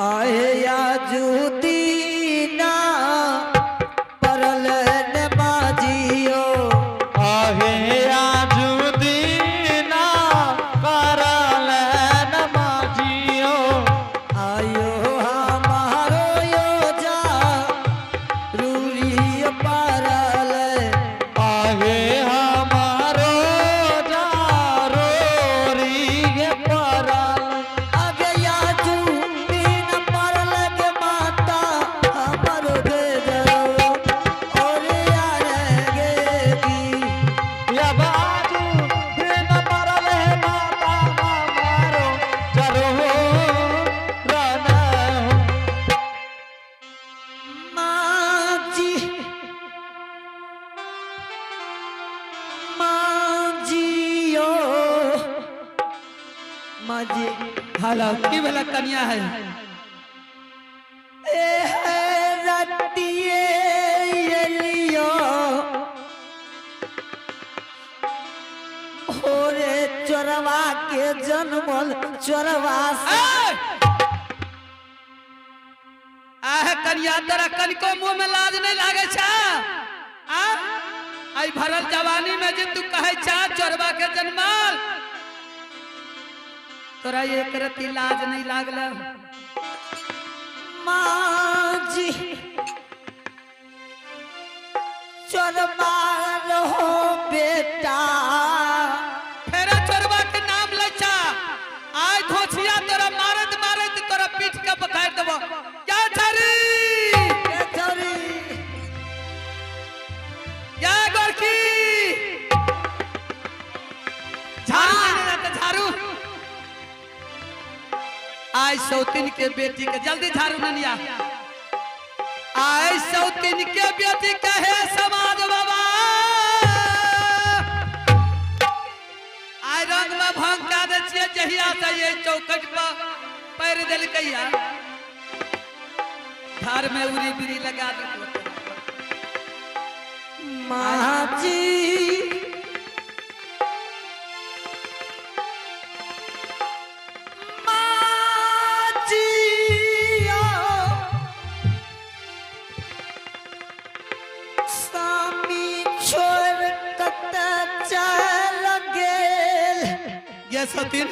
आए या जुदीना परल न माजियो आहे आजुदीना करल न माजियो आयो हमारो यो जा रूरी परल आहे हमारो जारो री परल आगे या जुदीना परल के माता हमारो दे जरो और यार गेगी या बाजू दिन परल है माता हमारो जरो रन माजी माजियो माजी हाला की भला कन्या है रतिए ये लियो होरे चोरवा के जन्मल चोरवा से आह कन्या तोरा कनिको मुंह में लाज नहीं लागे छा आ आई भरल जवानी में जे तू कहे छा चोरबा के जन्मल तोरा एक रति लाज नहीं लागल माजी चोरवा रहो बेटा फेर चोरबा के नाम ले छा आज धोछिया तोरा मारत मारत तोरा पीठ के बखार देबो क्या छरी के छोरी क्या गोरकी झाड़ू देना तो झाड़ू आज सौतीन के बेटी के जल्दी झाड़ू न लिया आज सौतीन के बेटी कहे समाज बाबा आज रंग में भंग दे छिए जहिया से ये चौकट पर पैर दिल कैया घर में उरी बिरी लगा दी माजी माजियो स्वामी छोड़ कत चल गेल ये सतीन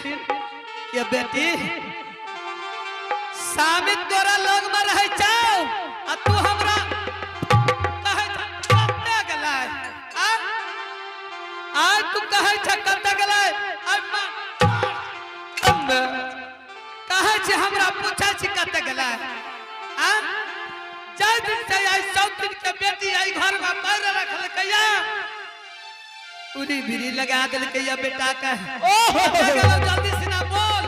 ये बेटी सामित तोरा लोग में रह जाओ आ तू हमरा कहे कत्ते गलाय आ आज तू कहे छ कत्ते गलाय कहे छ हमरा पूछे छ कत्ते गलाय आ जय दिन से आई सब दिन के बेटी आई घर में पैर रखल कैया उरी भिरी लगा दिल कैया बेटा का जल्दी से ना बोल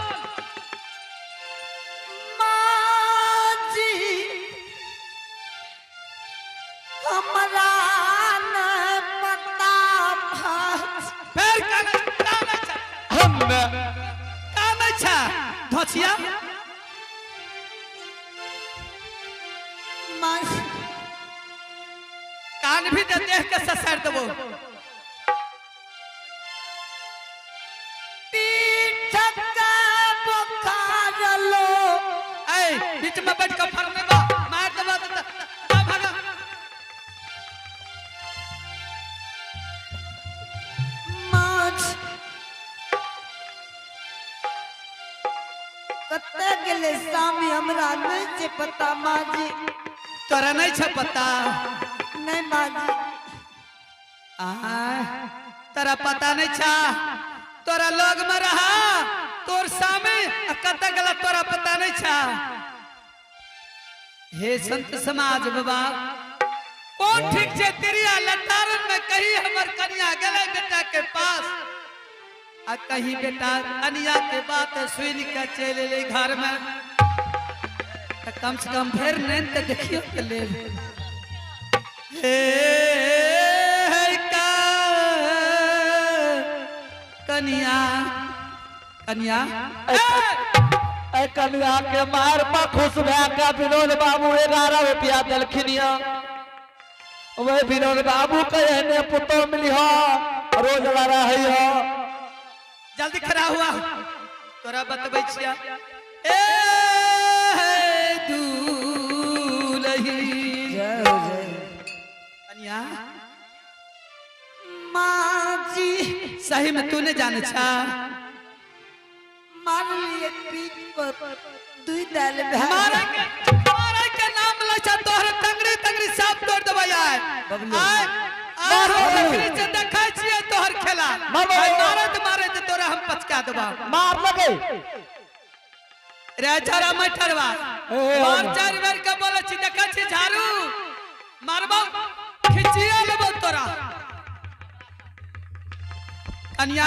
माजी हमरा न पता भाज पैर काम अच्छा हम काम अच्छा धोछिया माजी कान भी दे देख के ससर देबो पीठ का बुखार लो ए बीच में बैठ के फरने बा मार देबो तो भागा माज कत्ते गेले सामी हमरा नहीं छे पता माजी तोरा नहीं छ पता नहीं माजी आ तेरा पता नहीं छा तोरा लोग में रहा तोर सामे कत्ते गला तोरा पता नहीं छा हे संत समाज बाबा कौन ठीक छे तेरिया लतारन में कहीं हमर कन्या गले बेटा के पास आ कहीं बेटा कन्या के बात सुन के चले ले घर में तो कम से कम फिर नहीं तो देखियो के ले हे का कन्या कन्या ए कन्या के मार पर खुश भै के विनोद बाबू 11 रुपया दलखिनिया वे विनोद बाबू कहे ने पुतो मिली हो रोज लड़ा है हो जल्दी खड़ा हुआ तोरा बतबै छिया ए सही में तूने जाने छा मार लिए पीठ पर दुई दाल मारे के नाम लचा तोहर तंगड़ी तंगड़ी सब तोड़ देबा आय आय तंगड़ी से देखै छियै तोहर खेला मारे तो तोरा हम पचका देबा मार लगे रे छारा मठरवा मार चार बेर के बोले छी देखै छी झाड़ू मारबो खिचिया लेबो तोरा कन्या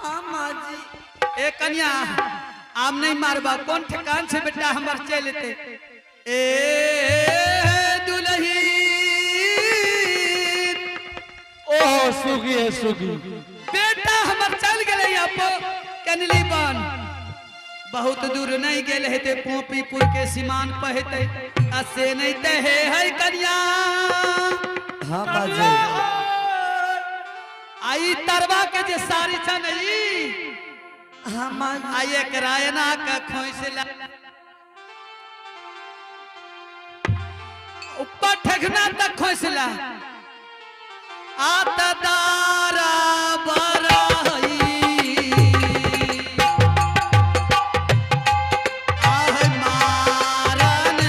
हाँ माँ जी ए कन्या आम नहीं मारबा कौन ठिकान से बेटा हमर चलते ए दुलही ओ सुगी है सुगी बेटा हमर चल गेले अपो कनली बन बहुत दूर नहीं गेल हेते पोपीपुर के सीमान पहते असे नहीं ते है कन्या हाँ बाजी आई तरवा के जे सारी छ नहीं हाँ माँ जी आये करायना का खोइसला ऊपर ठगना तक खोइसला आता दारा बराई आह मारन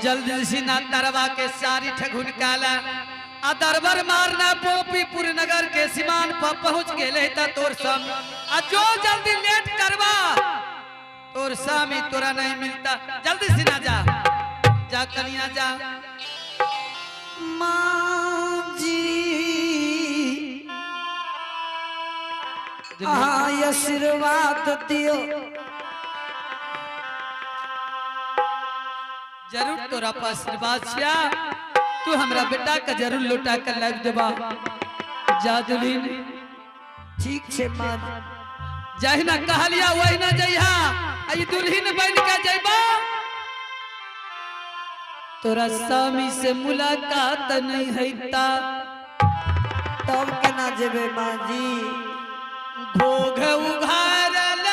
जल्दी से ना तरवा के सारी ठगुन काला आ दरबार मारना पोपीपुर नगर के सीमान पर पहुंच गेले त तोर सम आ जो जल्दी लेट करवा तोर सामी तोरा नहीं मिलता जल्दी से ना जा कन्या जा माँ जी आशीर्वाद दियो जरूर तोरा पर आशीर्वाद छिया तू हमरा बेटा का जरूर लौटा कर लाग देबा जा दुल्हीन ठीक छे माँ जहिना कहलिया वही ना जइहा आई दुल्हीन बन के जइबा तोरा स्वामी से मुलाकात नहीं हैता तब केना जेबे माँ जी भोग उघारल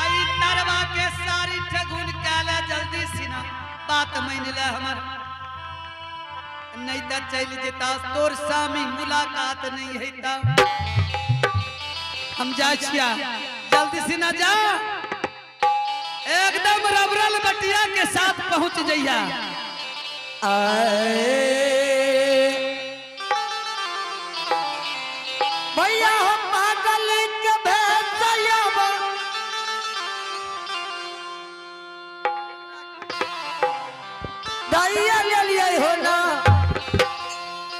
आई तरवा के सारी ठगुन काला जल्दी सिना बात मान ले हमर नहीं तो चल जेता तोर स्वामी मुलाकात नहीं हैता हम जा छिया जल्दी से ना जा एकदम रबरल बटिया के साथ पहुंच जइया भैया हम पागल के भेजया दैया ले लिए हो ना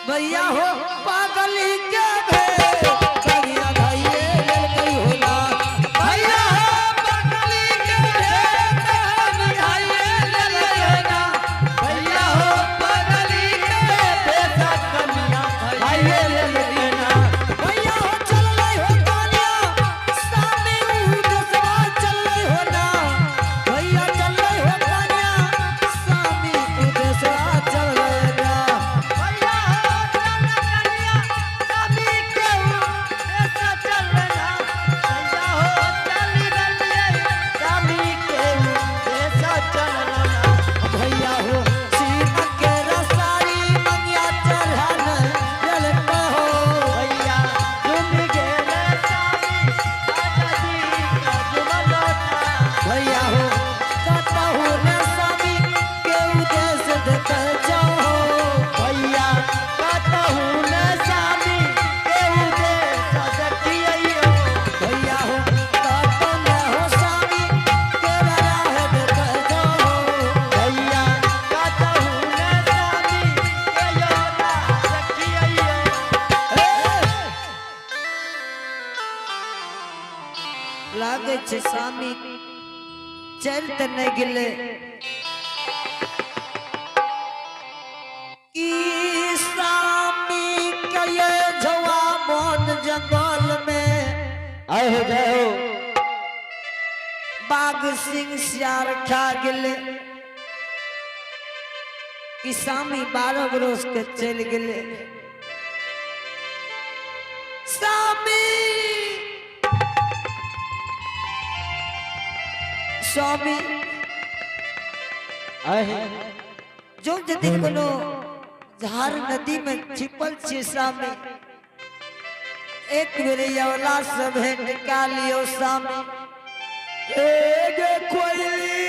भैया हो पागल के भेजया दैया ले गई हो ना भैया पागल के भेजया दैया ले गई हो ना भैया हो पागल के लागे छे स्वामी चल त नहीं गिले कि स्वामी कये जवाबन जंगल में आए हो जय हो बाघ सिंह सियार खा गिले कि स्वामी 12 बरस के चल गिले स्वामी स्वामी आए जो यदि कोनो झार नदी में छिपल छे स्वामी एक बेर यवला से भेंट का लियो स्वामी एगे कोयली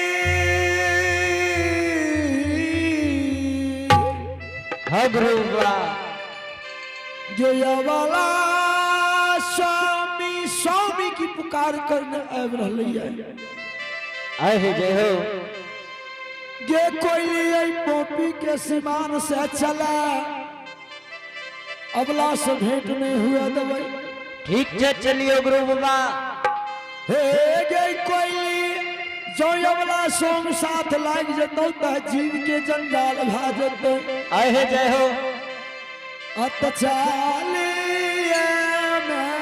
हबरुआ जो यवला स्वामी स्वामी की पुकार करने आब रहले है आए हो जय हो जे कोयली आई पोपी के सीमान से चला अबला से भेंट में हुआ दवाई ठीक है चलियो गुरु बाबा हे गे कोयली जो यवला सोम साथ लाग जतो त जीव के जंजाल भा जतो आए हो जय हो अत चालिए मैं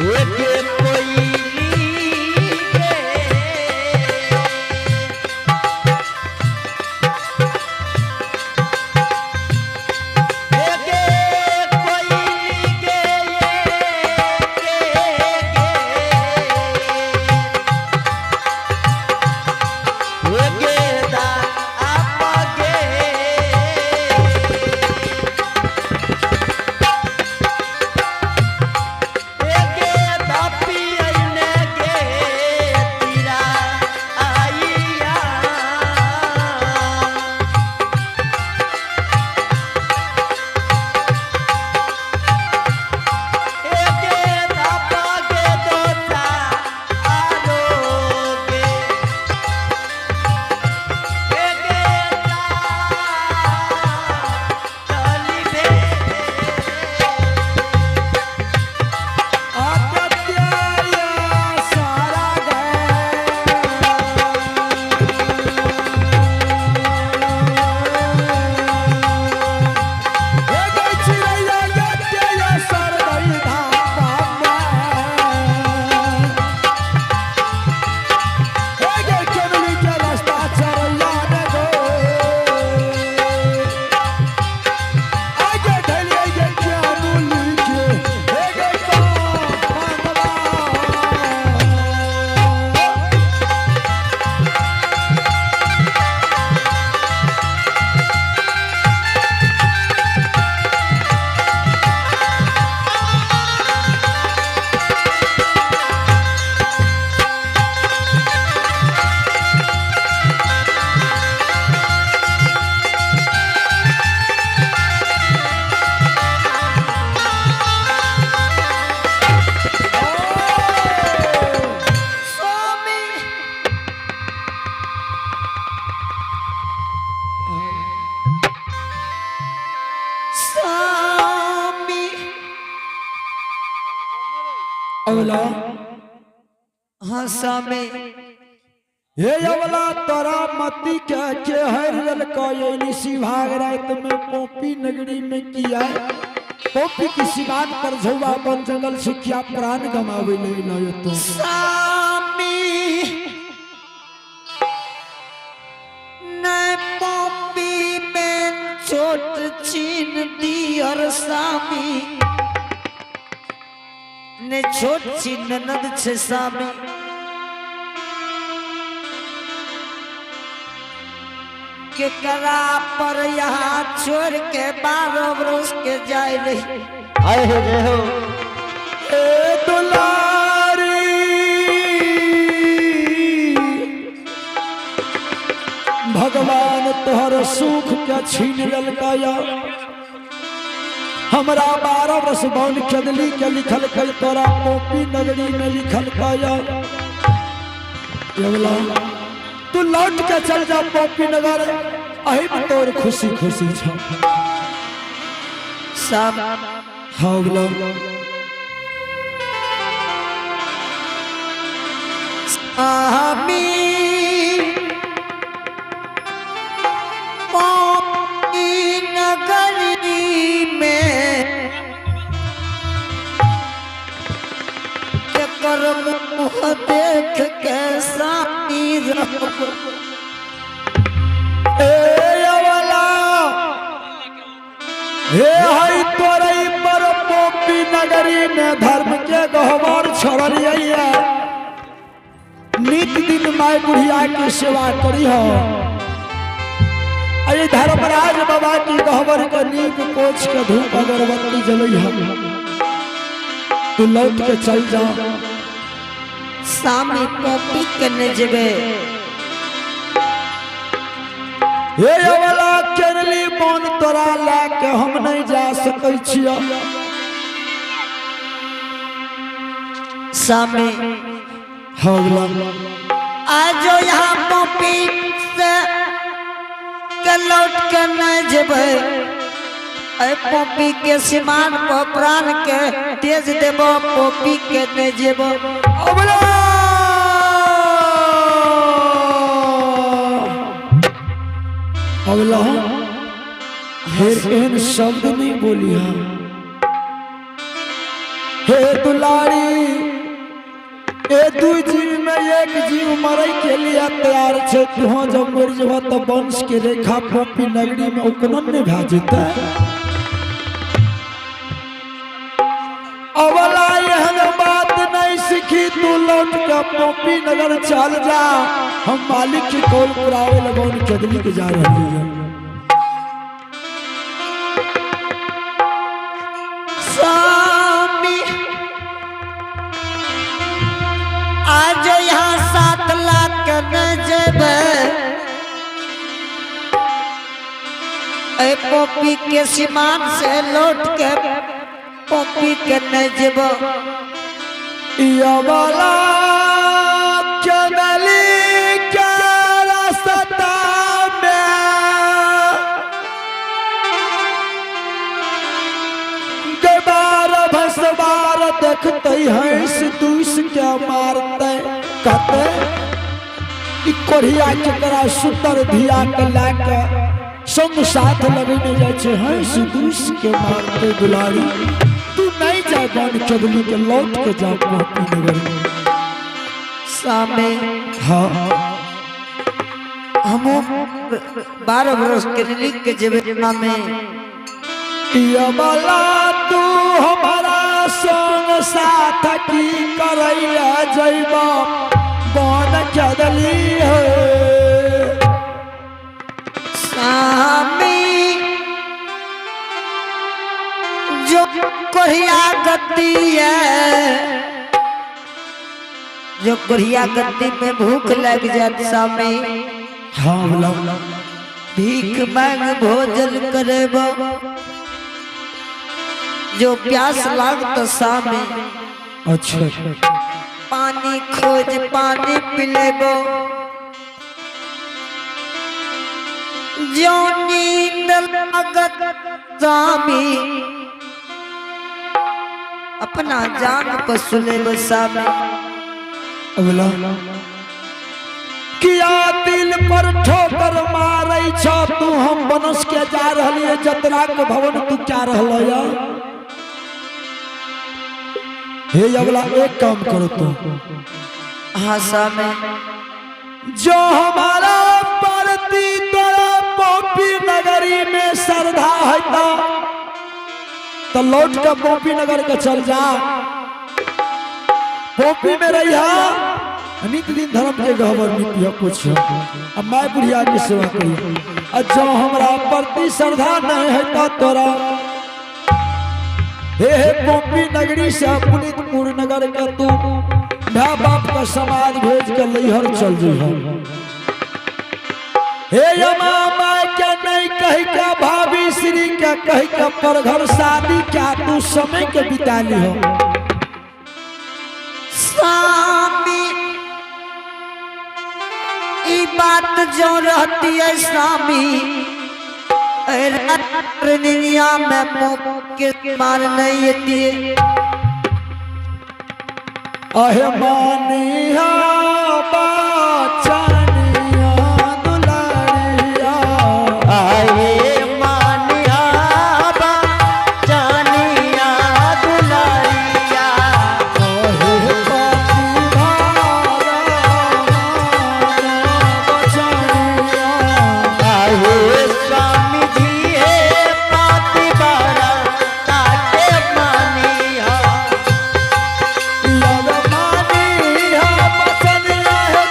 एके कोई के एके कोई के एके दा आपगे एके दापी आईने के तीरा आईया एके दापागे दोता आरोगे एके दा चली बे आत्याया सारा गए गई चिड़ैया आत्याया सारा गई धामा गई चलनी के रास्ता चरैया ने गो आगे ढलिया ये क्या बोली के गई तो मंगला स्वामी स्वामी अवला हाँ स्वामी हे अवला तोरा मती के हरियल कयनी सी भाग रात में पोपी नगरी में किया पोपी की सिवान पर झुआ बन जंगल से क्या प्राण गमावे नहीं लायो तो स्वामी न पोपी में छोट छीन दी और स्वामी ने छोट छीन ननद छे स्वामी के करा पर यहाँ छोड़ के 12 बरस के जाए रही आए हो जय हो ए दुलारी भगवान तोहर सुख के छीन ललकाया हमरा 12 वर्ष बन चदली के लिखल कल तोरा पोपी नगरी में लिखल पाया अवला तू लौट के चल जा पोपी नगर अहि में तोर खुशी खुशी छ सब हाँ अवला स्वामी पोपी नगरी में जकर मुँह देख के स्वामी रहो ए अवला हे हई तोरई पर पोपी नगरी में धर्म के गहवर छोड़लिया नित दिन माय बुढ़िया की सेवा करी हो अरे धर्मराज बाबा की गहवर के नीक पोछ के धूप अगरबत्ती जलई हो तू लौट के चल जा स्वामी पोपी करने जबे हे अवला केरली मोन तोरा ला के हम नहीं जा सकै छियो स्वामी हवला आज यहाँ पोपी से के लौट के न जेबे अरे पोपी के सीमान पर प्राण के तेज देबो पोपी के न जेबो अवला अवला फिर एहन शब्द नहीं बोली हे दुलारी ए दू जीव में एक जीव मरे के लिए तैयार छे। तुहो जब मर जब तो वंश के रेखा पोपी नगरी में उकनन ने भा जेता। अवला यहन बात नहीं सीखी तू लौट के पोपी नगर चल जा। हम मालिक की कौल पुरावे लगौन चदली के जा रही है। स्वामी आज यहाँ 7 लाख न जेबे पोपी के सीमान से लौट के पोपी के न जेबो। या वाला चदली के रास्ता में गबार भसबार देखते हैं दूस क्या मारते कहते कि कोढ़िया चकरा सुतर धिया के लाके संग साथ लगने जाए हैं दूस के मारते दुलारी। तू नहीं जा बन चदली के लौट के जा पोपी नगर में। सामे हाँ हम 12 बरस के लिख के जेबे में ये वाला तू हमारा संग साथ की करैला जइबा बन चदली है। सामी जो कोढ़िया गद्दी है जो कोढ़िया गद्दी में भूख लग जाती सामी हाँ बोला भीख मांग भोजन करेबो। जो प्यास लागत सामी अच्छा पानी खोज पानी पिलेबो। जो नींद लागत सामी अपना जान पर सुलेबो सामी। बोला किया दिल पर ठोकर मारै छ तू हम बनस के जा रहलिए जतरा के भवन तू क्या रहल या। हे अगला एक काम करो तू हाँ सामे जो हमारा परती तोरा पोपी नगरी में श्रद्धा है तो लौट के पोपी नगर के चल जा। पोपी में रहिया नित दिन धर्म के गहवर नीति कुछ अब मैं बुढ़िया की सेवा करी। जो हमरा प्रति श्रद्धा नहीं है तो तोरा हे पोपी नगरी से पुनितपुर नगर का तू माँ बाप का समाज भेज के लैहर चल जइहा। हे यमा माय के नहीं कह के भाभी श्री के कह के पर घर शादी क्या तू समय के बिता ली हो। स्वामी ई बात जो रहती है स्वामी दुनिया में पोप के मान नहीं आती। अहे मानिया बाचनिया दुलारिया आए मानिया बाचनिया दुलारिया अहे बाची भारा बचनिया आए स्वामी जी है पाती बारा काटे मानिया। लग मानिया बचनिया है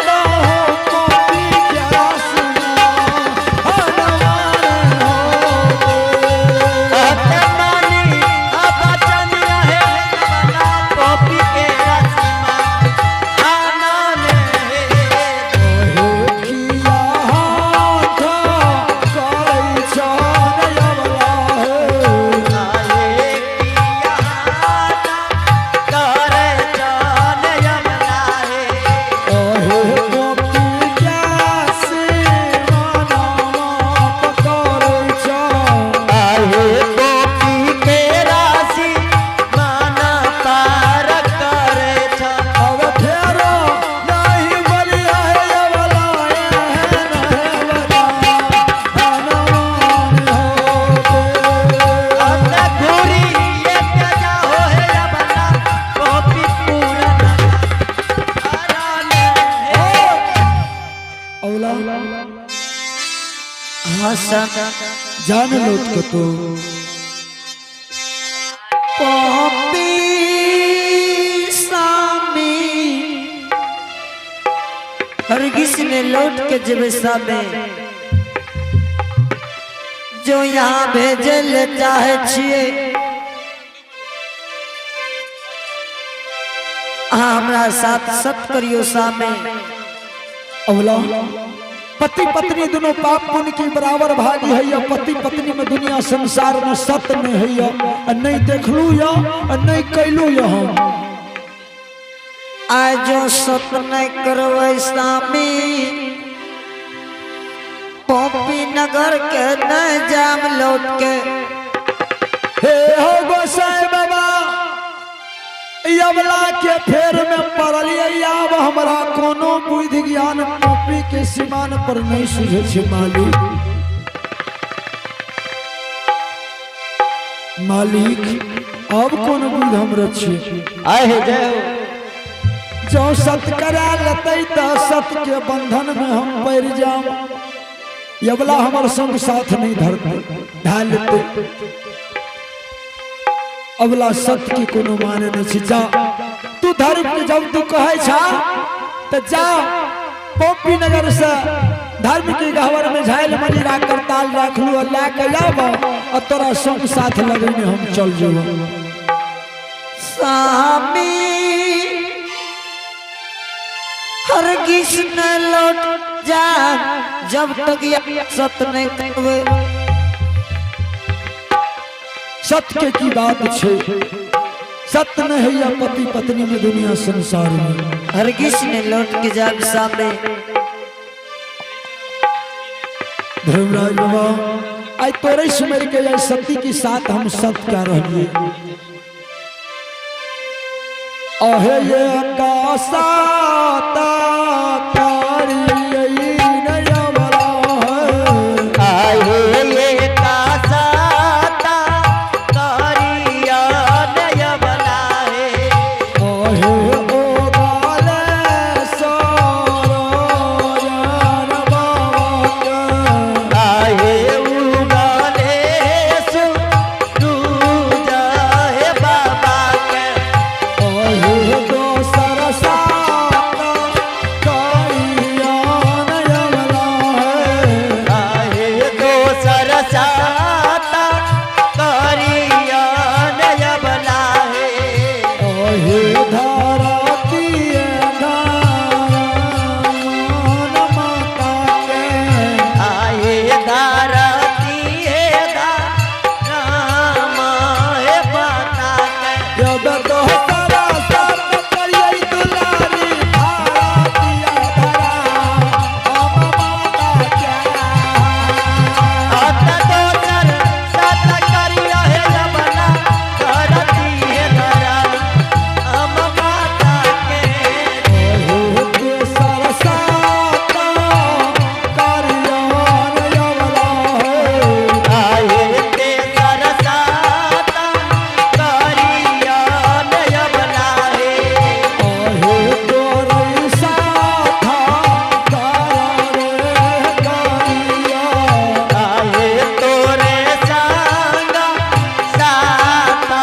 हाँ सन जान लौट को तो पॉपी सामी हरगिज ने लौट के जब सामे जो यहाँ भेजे ले चाहे छिए हमरा साथ सत करियो सामे अवला पति पत्नी दोनों पाप पुण्य की बराबर भागी है या पति पत्नी में दुनिया संसार में सत्य में है या नहीं देखलू या नहीं कैलू या हम आज जो सत नहीं करवे सामी पॉपी नगर के न जाम लौट के हे हो गोसाई बाबा अवला के फेर में पड़लिए अब हमरा कोनो बुद्धि ज्ञान पॉपी के सीमान पर नहीं सुझे छे मालिक मालिक अब कौन बुद्धि हम रखिए आए हे जय हो जो सत करा लतई तो सत के बंधन में हम पैर जाम यवला हमार संग साथ नहीं धरते ढाल लेते अवला सत्य की कोनो माने नहीं जा तू धर्म के जब तू कहे छा तो जा पॉपी नगर से धर्म के गहवर में झाइल मनी राख कर ताल राख लू अल्लाह के लाभ और तोरा संग साथ लगने हम चल जेबो सामी हरगिज न लौट जा जब तक ये सत नहीं करवे सत्य की बात छे सत्य में है या पति पत्नी में दुनिया संसार में हरगिज ने लौट के जाब सामने धर्मराज बाबा आई तोरे सुमेर के जाए सती के साथ हम सत्य क्या रहिए अहे ये कासाता कारी नया वाला है आए ये कासाता कारिया नया बला है अहे ओ गाले सारा जान बाबा के आए उगाले सु दूजा है बाबा के अहे दोसर साता कारिया नया वाला है आए दोसर साता कारिया नया बला है अहे धरती धारा माता के आए धारती है राम है माता के जब दोसरा साथ करिए दुलारी भारतिया धरा हम माता के आता दोसर साथ करिया है जबना धरती है धरा हम माता के अहे दोसर साथ करिया नयवला है आए ते सरसाता करिया नया बला है अहे तोरे साथा रे करिया आए तोरे संग साता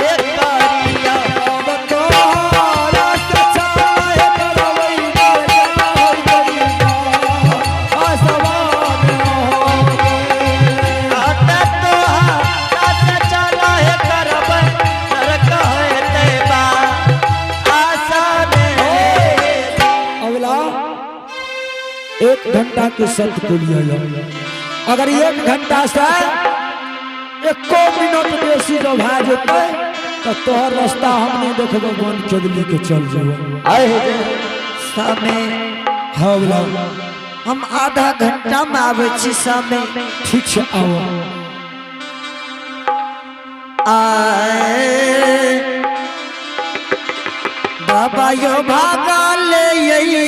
है करिया अब तोहरा से छाए करवई जाय करिया आसमान हो गए आता तोहा साथ चला है करब नरक है तेबा आसान है अगला 1 घंटा के सत्य को लिया जाए अगर 1 घंटा से 1 मिनट बेसी जो भा जेते तो तोहर रास्ता हम नहीं देखबो बन चदली के चल जेबो आए सामे हाँ बोला हम आधा घंटा में आवे छी सामे ठीक से आओ आए बाबा यो भागा ले यही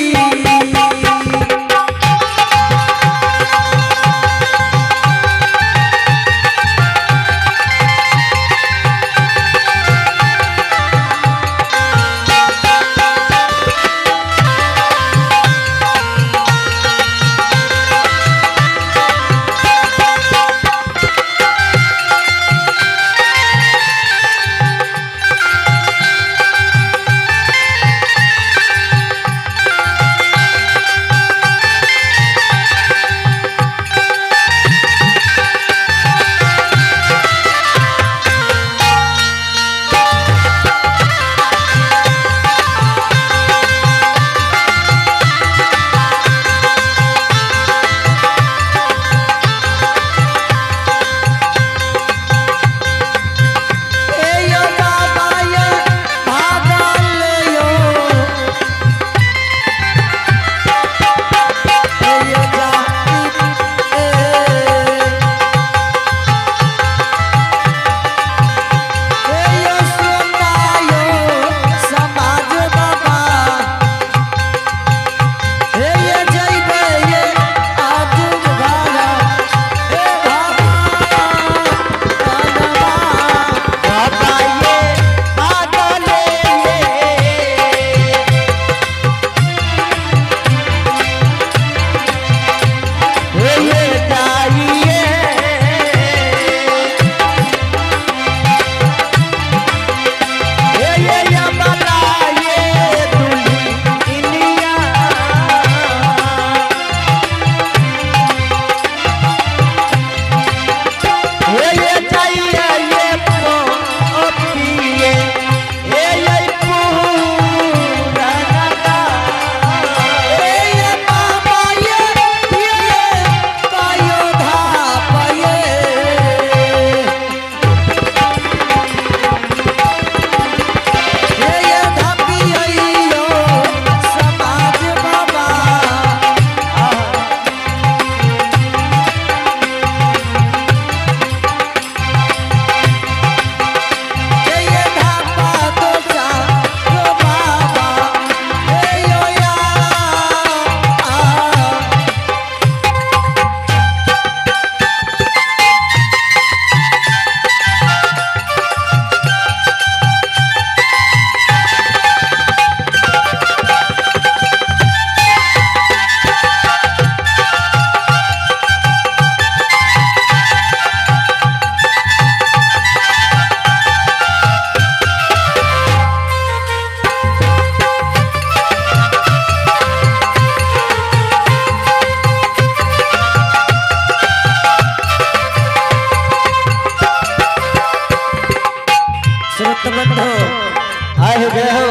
हो गए हो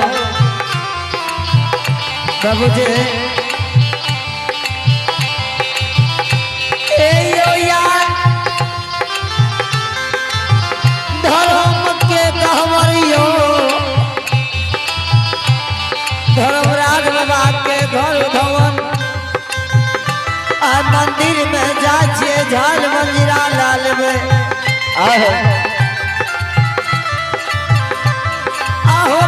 प्रभु जी ए यो यार धर्म के गहवरियो धर्मराज बाबा के घर भवन आ मंदिर में जाइए झाल मंजिरा लाल में आहो आहो